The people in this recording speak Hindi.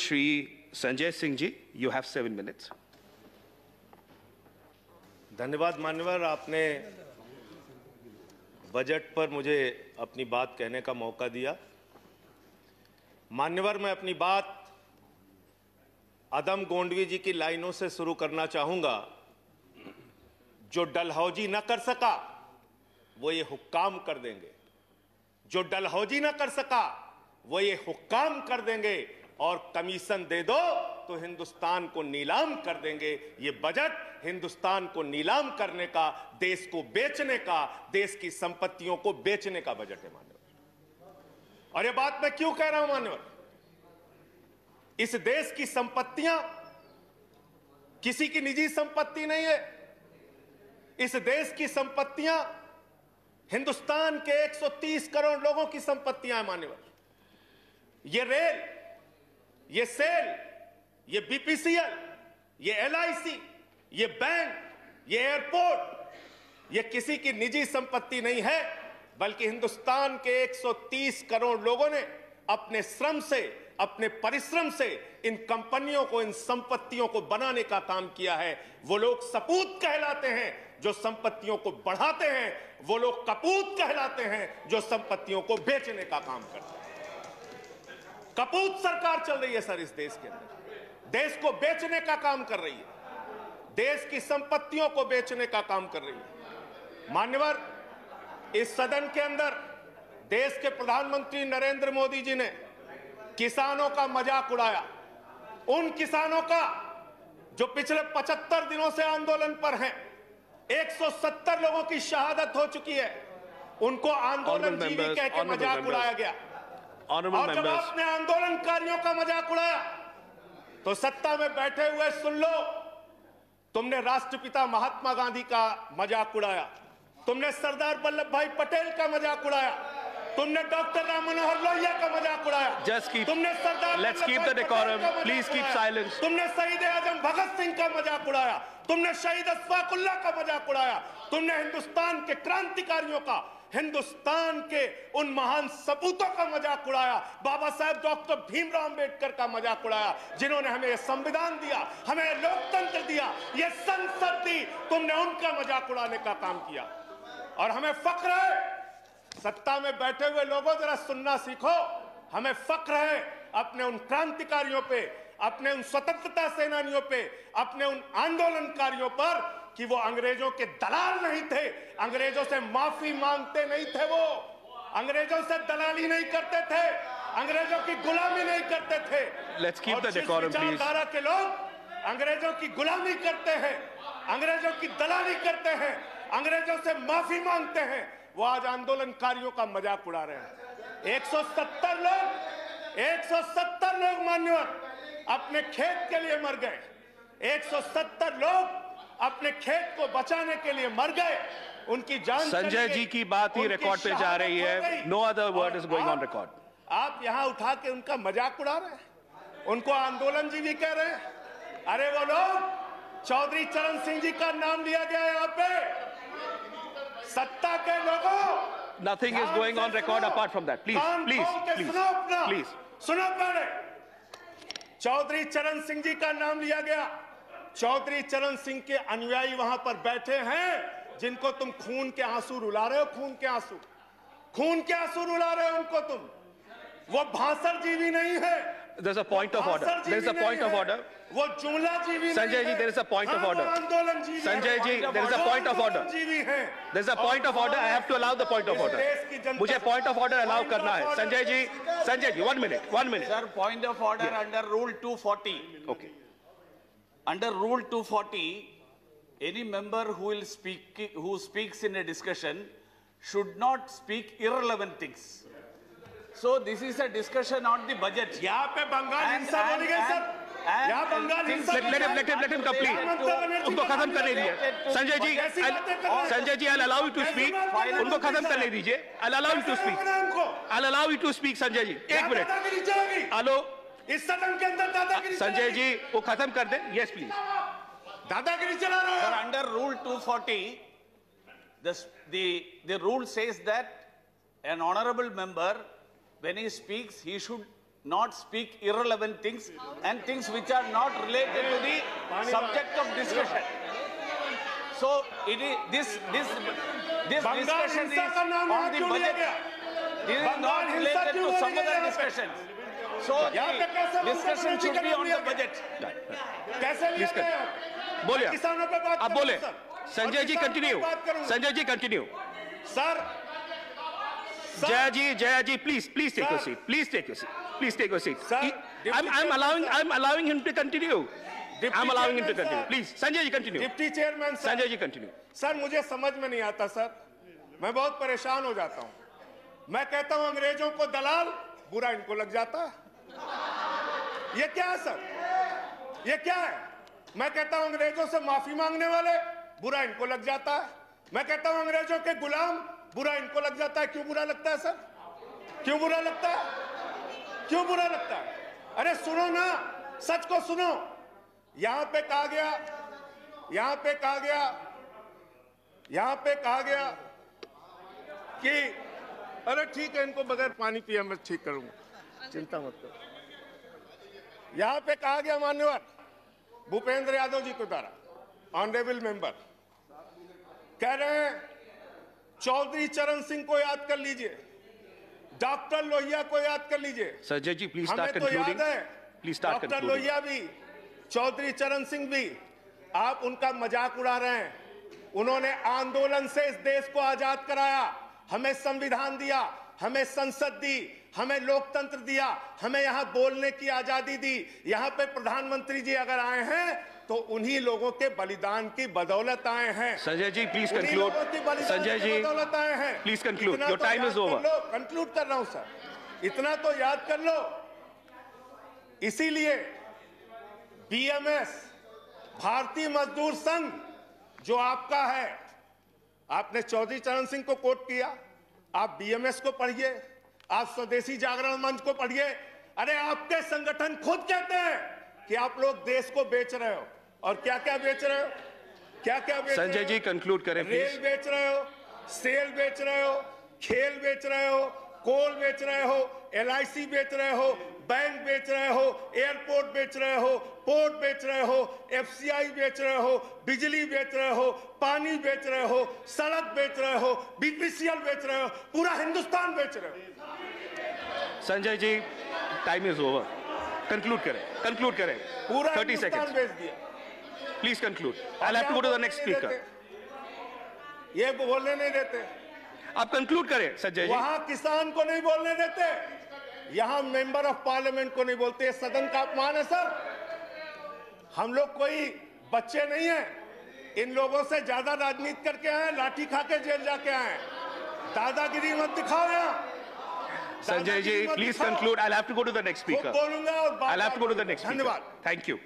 Shri Sanjay Singh ji, you have 7 minutes. धन्यवाद मान्यवर, आपने बजट पर मुझे अपनी बात कहने का मौका दिया। मान्यवर, मैं अपनी बात अदम गोंडवी जी की लाइनों से शुरू करना चाहूंगा। जो डलहौजी न कर सका वो ये हुक्काम कर देंगे, जो डलहौजी न कर सका वो ये हुक्काम कर देंगे, और कमीशन दे दो तो हिंदुस्तान को नीलाम कर देंगे। ये बजट हिंदुस्तान को नीलाम करने का, देश को बेचने का, देश की संपत्तियों को बेचने का बजट है मान्यवर। और ये बात मैं क्यों कह रहा हूं मान्यवर? इस देश की संपत्तियां किसी की निजी संपत्ति नहीं है। इस देश की संपत्तियां हिंदुस्तान के 130 करोड़ लोगों की संपत्तियां हैं मान्यवर। ये रेल, ये सेल, ये बीपीसीएल, ये एलआईसी, ये बैंक, ये एयरपोर्ट, ये किसी की निजी संपत्ति नहीं है, बल्कि हिंदुस्तान के 130 करोड़ लोगों ने अपने श्रम से, अपने परिश्रम से इन कंपनियों को, इन संपत्तियों को बनाने का काम किया है। वो लोग सपूत कहलाते हैं जो संपत्तियों को बढ़ाते हैं, वो लोग कपूत कहलाते हैं जो संपत्तियों को बेचने का काम करते हैं। कपूत सरकार चल रही है सर इस देश के अंदर, देश को बेचने का काम कर रही है, देश की संपत्तियों को बेचने का काम कर रही है। मान्यवर, इस सदन के अंदर देश के प्रधानमंत्री नरेंद्र मोदी जी ने किसानों का मजाक उड़ाया। उन किसानों का जो पिछले 75 दिनों से आंदोलन पर हैं, 170 लोगों की शहादत हो चुकी है, उनको आंदोलन जीवी कह के मजाक उड़ाया गया। और जब आपने आंदोलनकारियों का मजाक उड़ाया तो सत्ता में बैठे हुए सुन लो, तुमने राष्ट्रपिता महात्मा गांधी का मजाक उड़ाया, तुमने सरदार वल्लभ भाई पटेल का मजाक उड़ाया, तुमने डॉक्टर राम मनोहर लोहिया का मजाक उड़ाया, तुमने सरदार Let's keep the decorum. Please keep silence. तुमने शहीद आजम भगत सिंह का मजाक उड़ाया, तुमने शहीद अशफाकुल्लाह का मजाक उड़ाया, तुमने हिंदुस्तान के क्रांतिकारियों का, हिंदुस्तान के उन महान सपूतों का मजाक उड़ाया, बाबा साहेब डॉक्टर भीमराव अंबेडकर का मजाक उड़ाया, जिन्होंने हमें संविधान दिया, हमें लोकतंत्र दिया, ये संसद दी। तुमने उनका मजाक उड़ाने का काम किया। और हमें फख्र है, सत्ता में बैठे हुए लोगों जरा सुनना सीखो, हमें फख्र है अपने उन क्रांतिकारियों पे, अपने उन स्वतंत्रता सेनानियों पे, अपने उन आंदोलनकारियों पर कि वो अंग्रेजों के दलाल नहीं थे, अंग्रेजों से माफी मांगते नहीं थे, वो अंग्रेजों से दलाली नहीं करते थे, अंग्रेजों की गुलामी नहीं करते थे। Let's keep the decorum, please. विचारधारा के लोग अंग्रेजों की गुलामी करते हैं, अंग्रेजों की दलाली करते हैं, अंग्रेजों से माफी मांगते हैं, वो आज आंदोलनकारियों का मजाक उड़ा रहे हैं। 170 लोग मान्यवर अपने खेत के लिए मर गए, 170 लोग अपने खेत को बचाने के लिए मर गए, उनकी जान। संजय जी की बात ही रिकॉर्ड पे जा रही है, no other word is going on record. आप यहां उठा के उनका मजाक उड़ा रहे हैं, उनको आंदोलन जीवी कह रहे हैं। अरे वो लोग, चौधरी चरण सिंह जी का नाम लिया गया यहाँ पे, सत्ता के लोगों। Nothing is going on record apart from that. Please. सुनो पहले, चौधरी चरण सिंह जी का नाम लिया गया। चौधरी चरण सिंह के अनुयायी वहां पर बैठे हैं, जिनको तुम खून के आंसू रुला रहे हो, खून के आंसू रुला रहे हो उनको तुम। वो भाषण जीवी नहीं है। There's a point of order. There's a point of order. वो जुमला जीवी Sanjay ji, there is a point of order. Sanjay ji, there is a point of order. There is a point of order. I have to allow the point of order. मुझे point of order allow करना है. Sanjay ji, 1 minute. Sir, point of order under Rule 240. Okay. Under Rule 240, any member who speaks in a discussion should not speak irrelevant things. So this is a discussion on the budget. यहाँ पे बंगाल हिंसा बोली गई सर, यहाँ बंगाल हिंसा। Let him complete. उनको खत्म करने दीजिए। Sanjay ji, I'll allow you to speak. उनको खत्म करने दीजिए। I'll allow you to speak. I'll allow you to speak, Sanjay ji. 1 मिनट। हेलो। इस सदन के अंदर दादागिरी। संजय जी, वो खत्म कर दें। Yes, please. दादागिरी चला रहे हो। Sir, under Rule 240, the rule says that an honorable member, when he speaks, he should not speak irrelevant things and things which are not related to the subject of discussion. So it is this discussion is on the budget. This is not related to some other discussions. So the discussion should be on the budget. Please कर बोलिए, आप बोले। Sanjay ji continue, Sanjay ji continue. Sir Jaya ji, please take your seat. Please take your seat. Please take your seat. I'm allowing him to continue. I'm allowing him to continue. Please, Sanjay ji continue. Deputy chairman sir, Sanjay ji continue. Sir मुझे समझ में नहीं आता सर, मैं बहुत परेशान हो जाता हूं। मैं कहता हूं अंग्रेजों को दलाल, बुरा इनको लग जाता है। ये क्या है सर? ये क्या है? मैं कहता हूं अंग्रेजों से माफी मांगने वाले, बुरा इनको लग जाता है। मैं कहता हूं अंग्रेजों के गुलाम, बुरा इनको लग जाता है। क्यों बुरा लगता है सर? क्यों बुरा लगता है? क्यों बुरा लगता है? अरे सुनो ना, सच को सुनो। यहां पे कहा गया कि अरे ठीक है, इनको बगैर पानी पिया मैं ठीक करूंगा, चिंता मत करो। यहां पे कहा गया मान्यवर भूपेंद्र यादव जी के द्वारा, ऑनरेबल मेंबर कह रहे हैं चौधरी चरण सिंह को याद कर लीजिए, डॉक्टर लोहिया को याद कर लीजिए। संजय जी प्लीज हमें स्टार्ट तो कंक्लूडिंग। याद है please start doctor concluding. Lohia भी, चौधरी चरण सिंह भी, आप उनका मजाक उड़ा रहे हैं। उन्होंने आंदोलन से इस देश को आजाद कराया, हमें संविधान दिया, हमें संसद दी, हमें लोकतंत्र दिया, हमें यहां बोलने की आजादी दी। यहां पे प्रधानमंत्री जी अगर आए हैं तो उन्हीं लोगों के बलिदान की बदौलत आए हैं। Sanjay ji please conclude. संजय जी बदौलत आए हैं। प्लीज कंक्लूड, योर तो टाइम इज ओवर। कंक्लूड कर रहा हूं सर, इतना तो याद कर लो। इसीलिए बीएमएस, भारतीय मजदूर संघ जो आपका है, आपने चौधरी चरण सिंह को कोट किया, आप बीएमएस को पढ़िए, आप स्वदेशी जागरण मंच को पढ़िए। अरे आपके संगठन खुद कहते हैं कि आप लोग देश को बेच रहे हो। और क्या क्या बेच रहे हो? क्या क्या बेच रहे हो? संजय जी कंक्लूड करें रेल प्लीज। बेच रहे हो, सेल बेच रहे हो, खेल बेच रहे हो, कोल बेच रहे हो, एलआईसी बेच रहे हो, बैंक बेच रहे हो, एयरपोर्ट बेच रहे हो, पोर्ट बेच रहे हो, एफसीआई बेच रहे हो, बिजली बेच रहे हो, पानी बेच रहे हो, सड़क बेच रहे हो, बीपीसीएल बेच रहे हो, पूरा हिंदुस्तान बेच रहे हो। Sanjay ji time is over, conclude करें। पूरा 30 हिंदुस्तान seconds. बेच दिया। Please conclude. I have to go to the next speaker. ये बोलने नहीं देते, आप कंक्लूड करें संजय जी। वहां किसान को नहीं बोलने देते, यहां मेंबर ऑफ पार्लियामेंट को नहीं बोलते। ये सदन का अपमान है सर। हम लोग कोई बच्चे नहीं हैं, इन लोगों से ज्यादा राजनीति करके आए, लाठी खा के जेल जाके आए। दादागिरी मत दिखाओ यहाँ। Sanjay ji please conclude. I have to go to the next speaker. बोलूंगा और I have to go to the next speaker. धन्यवाद। Thank you.